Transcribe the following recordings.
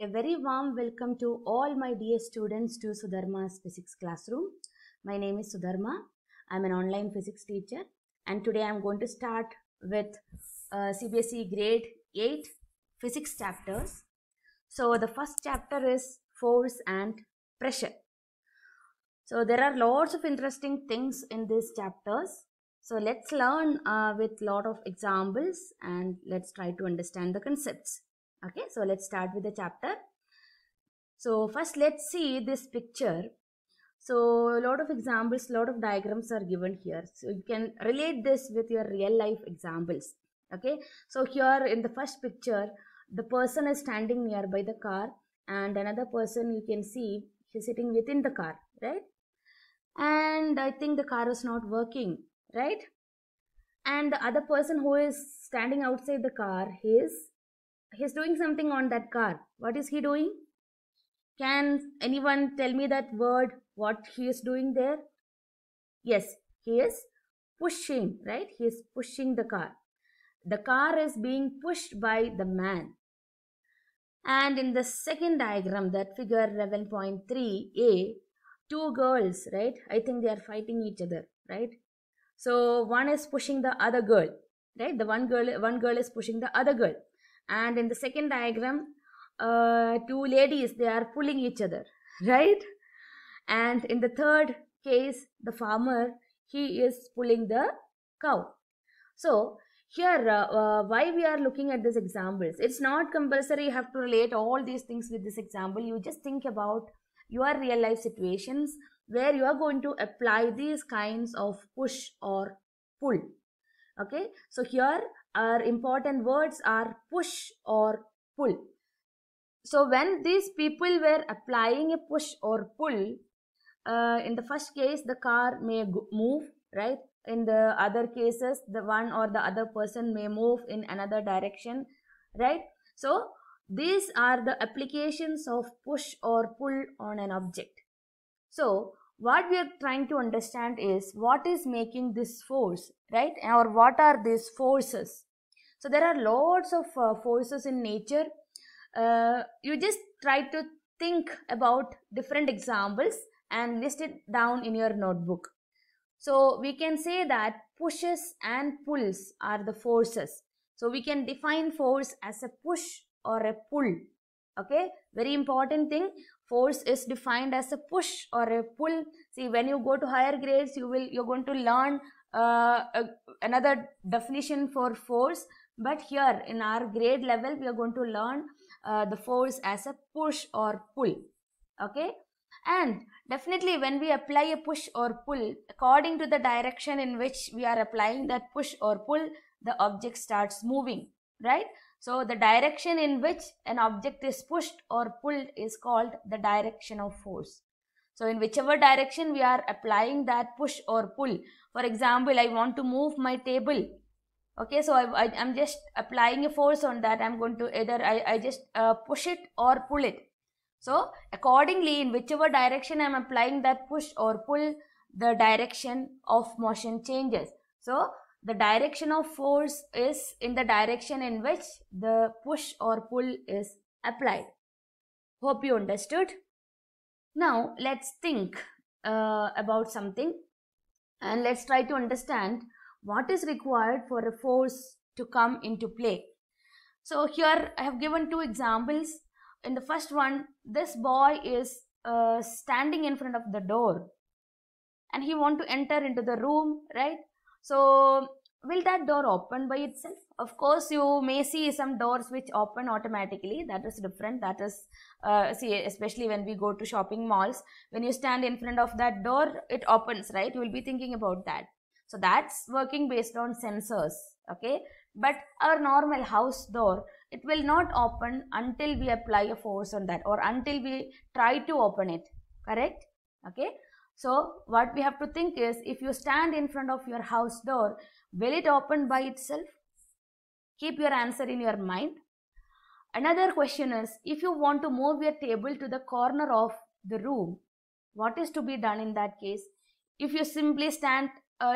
A very warm welcome to all my dear students to Sudharma's physics classroom. My name is Sudharma. I'm an online physics teacher, and today I'm going to start with CBSE grade 8 physics chapters. So the first chapter is force and pressure. So there are lots of interesting things in these chapters. So let's learn with lot of examples and let's try to understand the concepts. Okay, so let's start with the chapter. So first let's see this picture. So a lot of examples, lot of diagrams are given here. So you can relate this with your real life examples. Okay, so here in the first picture, the person is standing nearby the car and another person you can see he's sitting within the car, right? And I think the car is not working, right? And the other person who is standing outside the car, he's doing something on that car. What is he doing? Can anyone tell me that word, what he is doing there? Yes, he is pushing, right? He is pushing the car. The car is being pushed by the man. And in the second diagram, that figure 11.3a, two girls, right? I think they are fighting each other, right? So one is pushing the other girl, right? The one girl is pushing the other girl. And in the second diagram, two ladies, they are pulling each other, right? And in the third case, the farmer, he is pulling the cow. So here, why we are looking at these examples? It's not compulsory you have to relate all these things with this example. You just think about your real life situations where you are going to apply these kinds of push or pull. Okay, so here our important words are push or pull. So when these people were applying a push or pull, in the first case the car may move, right? In the other cases the one or the other person may move in another direction, right? So these are the applications of push or pull on an object. So what we are trying to understand is what is making this force, right? Or what are these forces? So there are lots of forces in nature. You just try to think about different examples and list it down in your notebook. So we can say that pushes and pulls are the forces. So we can define force as a push or a pull. Okay, very important thing. Force is defined as a push or a pull. See, when you go to higher grades, you're going to learn another definition for force. But here in our grade level, we are going to learn the force as a push or pull. Okay, and definitely when we apply a push or pull, according to the direction in which we are applying that push or pull, the object starts moving, right? So the direction in which an object is pushed or pulled is called the direction of force. So in whichever direction we are applying that push or pull, for example, I want to move my table. Okay, so I'm just applying a force on that. I'm going to either I just push it or pull it. So accordingly, in whichever direction I'm applying that push or pull, the direction of motion changes. So the direction of force is in the direction in which the push or pull is applied. Hope you understood. Now let's think about something and let's try to understand what is required for a force to come into play. So here I have given two examples. In the first one, this boy is standing in front of the door and he want to enter into the room, right? So will that door open by itself? Of course, you may see some doors which open automatically. That is different. That is, see, especially when we go to shopping malls, when you stand in front of that door, it opens, right? You will be thinking about that. So that's working based on sensors, okay? But our normal house door, it will not open until we apply a force on that or until we try to open it, correct? Okay, so what we have to think is, if you stand in front of your house door, will it open by itself? Keep your answer in your mind. Another question is, if you want to move your table to the corner of the room, what is to be done in that case? If you simply stand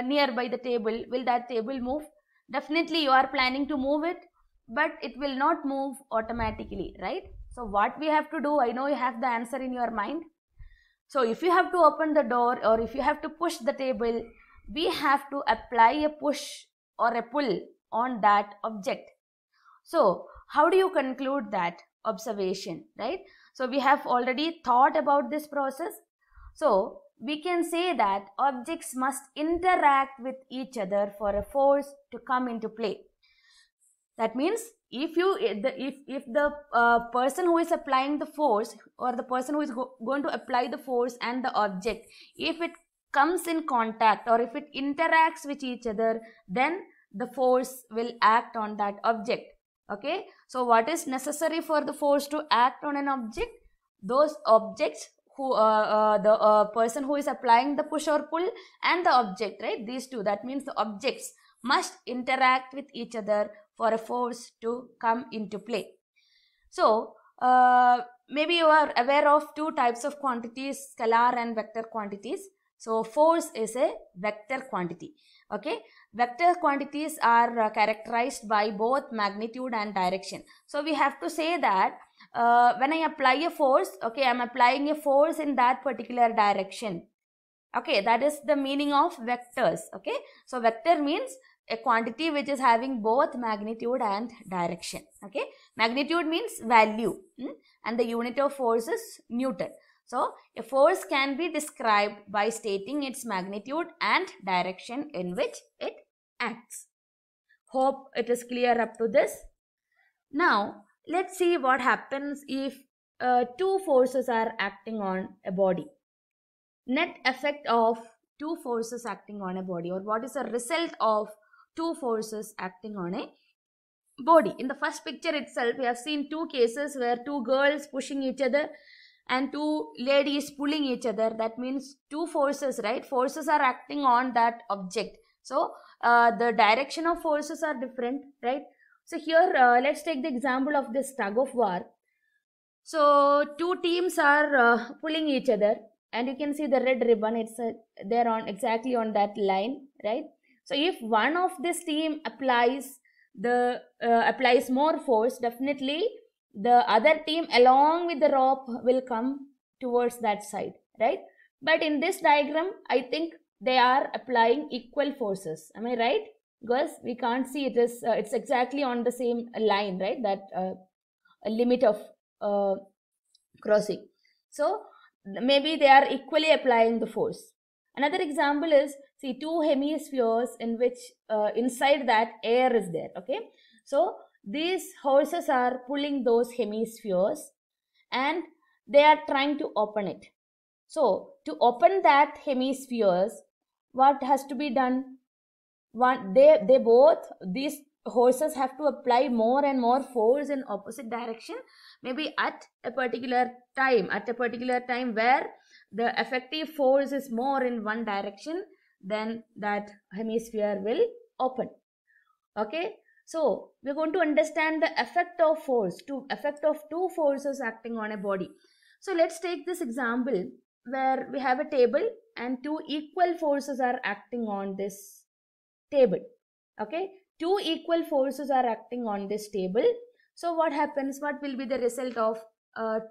nearby the table, will that table move? Definitely you are planning to move it, but it will not move automatically, right? So what we have to do, I know you have the answer in your mind. So if you have to open the door or if you have to push the table, we have to apply a push or a pull on that object. So how do you conclude that observation, right? So we have already thought about this process. So we can say that objects must interact with each other for a force to come into play. That means if the person who is applying the force, or the person who is going to apply the force and the object, if it comes in contact or if it interacts with each other, then the force will act on that object. Okay, so what is necessary for the force to act on an object? Those objects who the person who is applying the push or pull and the object, right? These two, that means the objects must interact with each other for a force to come into play. So maybe you are aware of two types of quantities, scalar and vector quantities. So force is a vector quantity. Okay, vector quantities are characterized by both magnitude and direction. So we have to say that when I apply a force, okay, I am applying a force in that particular direction. Okay, that is the meaning of vectors. Okay, so vector means a quantity which is having both magnitude and direction. Okay, magnitude means value, and the unit of force is Newton. So a force can be described by stating its magnitude and direction in which it acts. Hope it is clear up to this. Now let's see what happens if two forces are acting on a body. Net effect of two forces acting on a body, or what is the result of two forces acting on a body. In the first picture itself, we have seen two cases where two girls pushing each other and two ladies pulling each other. That means two forces, right? Forces are acting on that object. So the direction of forces are different, right? So here let's take the example of this tug of war. So two teams are pulling each other, and you can see the red ribbon, it's there on exactly on that line, right? So if one of this team applies more force, definitely the other team along with the rope will come towards that side, right? But in this diagram, I think they are applying equal forces. Am I right? Because we can't see it is it's exactly on the same line, right? That a limit of crossing. So maybe they are equally applying the force. Another example is, see, two hemispheres in which inside that air is there. Okay, so these horses are pulling those hemispheres and they are trying to open it. So to open that hemispheres, what has to be done? These horses have to apply more and more force in opposite direction, maybe at a particular time where the effective force is more in one direction, then that hemisphere will open. Okay, so we're going to understand the effect of two forces acting on a body. So let's take this example where we have a table and two equal forces are acting on this table. Okay, two equal forces are acting on this table. So what happens? What will be the result of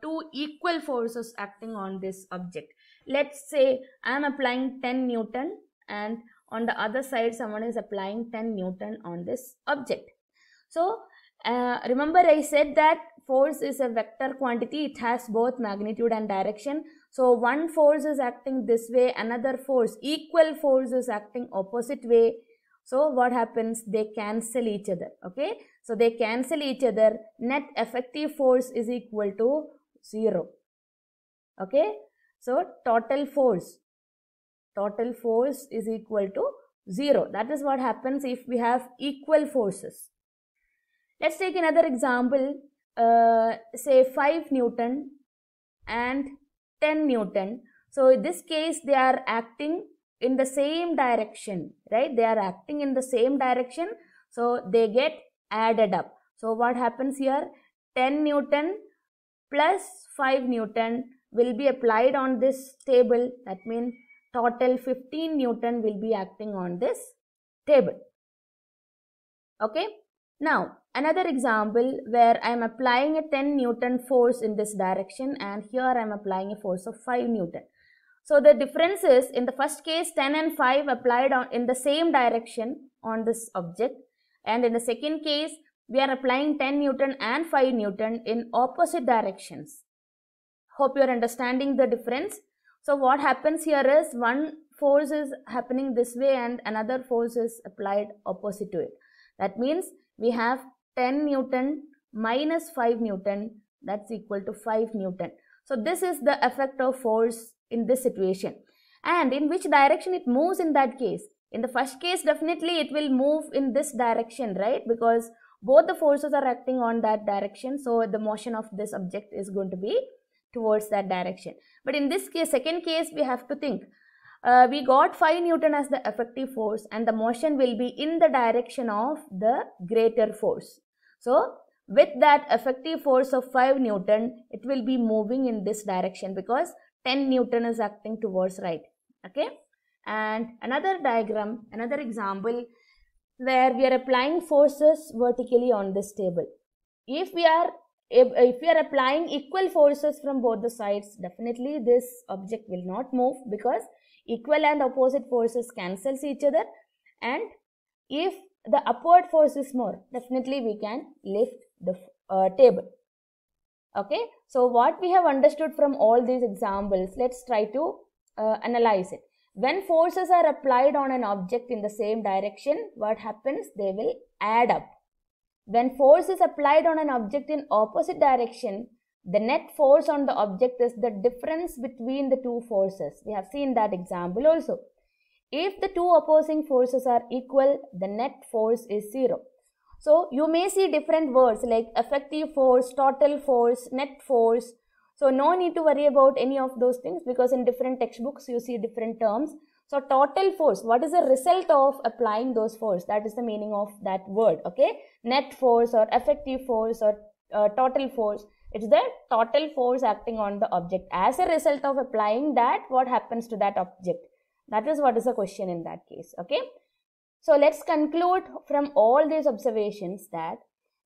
two equal forces acting on this object? Let's say I am applying 10 Newton and on the other side someone is applying 10 Newton on this object. So remember I said that force is a vector quantity. It has both magnitude and direction. So one force is acting this way, another force, equal force, is acting opposite way. So what happens? They cancel each other. Okay, so they cancel each other. Net effective force is equal to 0. Okay, so total force is equal to 0. That is what happens if we have equal forces. Let's take another example, say 5 Newton and 10 Newton. So in this case they are acting in the same direction, right? They are acting in the same direction, so they get added up. So what happens here? 10 Newton plus 5 Newton will be applied on this table. That means total 15 Newton will be acting on this table. Okay, Now, another example where I am applying a 10 Newton force in this direction, and here I am applying a force of 5 Newton. So the difference is, in the first case 10 and 5 applied in the same direction on this object, and in the second case we are applying 10 Newton and 5 Newton in opposite directions. Hope you are understanding the difference. So what happens here is, one force is happening this way and another force is applied opposite to it. That means we have 10 Newton minus 5 Newton, that's equal to 5 Newton. So this is the effect of force in this situation. And in which direction it moves in that case? In the first case, definitely it will move in this direction, right? Because both the forces are acting on that direction. So the motion of this object is going to be towards that direction. But in this case, second case, we have to think. We got 5 Newton as the effective force, and the motion will be in the direction of the greater force. So with that effective force of 5 Newton, it will be moving in this direction because 10 Newton is acting towards right. Okay. And another diagram, another example where we are applying forces vertically on this table. If we are applying equal forces from both the sides, definitely this object will not move because equal and opposite forces cancels each other. And if the upward force is more, definitely we can lift the table. Okay, so what we have understood from all these examples, let's try to analyze it. When forces are applied on an object in the same direction, what happens? They will add up. When force is applied on an object in opposite direction, the net force on the object is the difference between the two forces. We have seen that example also. If the two opposing forces are equal, the net force is 0. So you may see different words like effective force, total force, net force. So no need to worry about any of those things because in different textbooks you see different terms. So total force, what is the result of applying those force? That is the meaning of that word. Okay, net force or effective force or total force. It's the total force acting on the object. As a result of applying that, what happens to that object? That is what is the question in that case. Okay. So let's conclude from all these observations that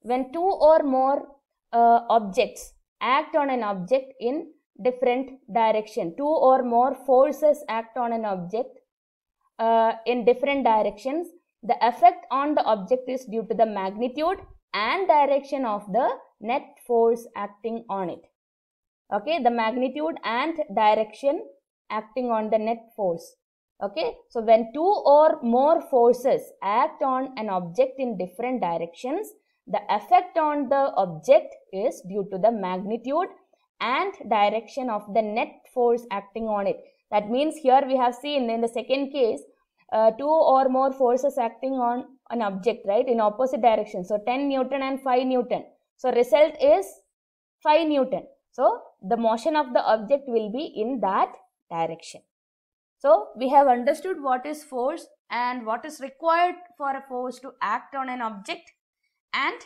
when two or more objects act on an object in different direction, two or more forces act on an object in different directions, the effect on the object is due to the magnitude and direction of the net force acting on it. Okay, the magnitude and direction acting on the net force. Okay, so when two or more forces act on an object in different directions, the effect on the object is due to the magnitude and direction of the net force acting on it. That means here we have seen in the second case, two or more forces acting on an object, right, in opposite direction. So 10 Newton and 5 Newton. So result is 5 Newton. So the motion of the object will be in that direction. So we have understood what is force and what is required for a force to act on an object. And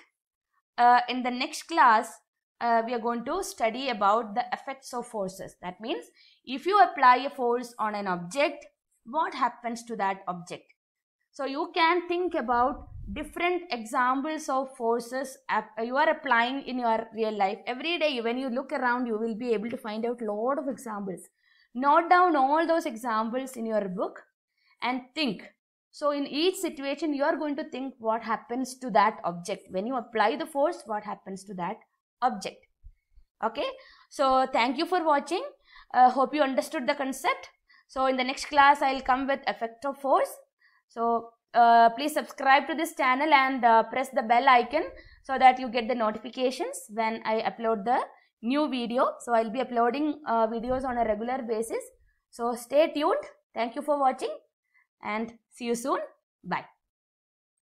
in the next class, we are going to study about the effects of forces. That means if you apply a force on an object, what happens to that object? So you can think about different examples of forces you are applying in your real life. Every day when you look around, you will be able to find out a lot of examples. Note down all those examples in your book and think. So in each situation, you are going to think what happens to that object. When you apply the force, what happens to that object? Okay. So thank you for watching. Hope you understood the concept. So in the next class, I will come with effect of force. So please subscribe to this channel and press the bell icon so that you get the notifications when I upload the new video. So I'll be uploading videos on a regular basis. So stay tuned. Thank you for watching and see you soon. Bye.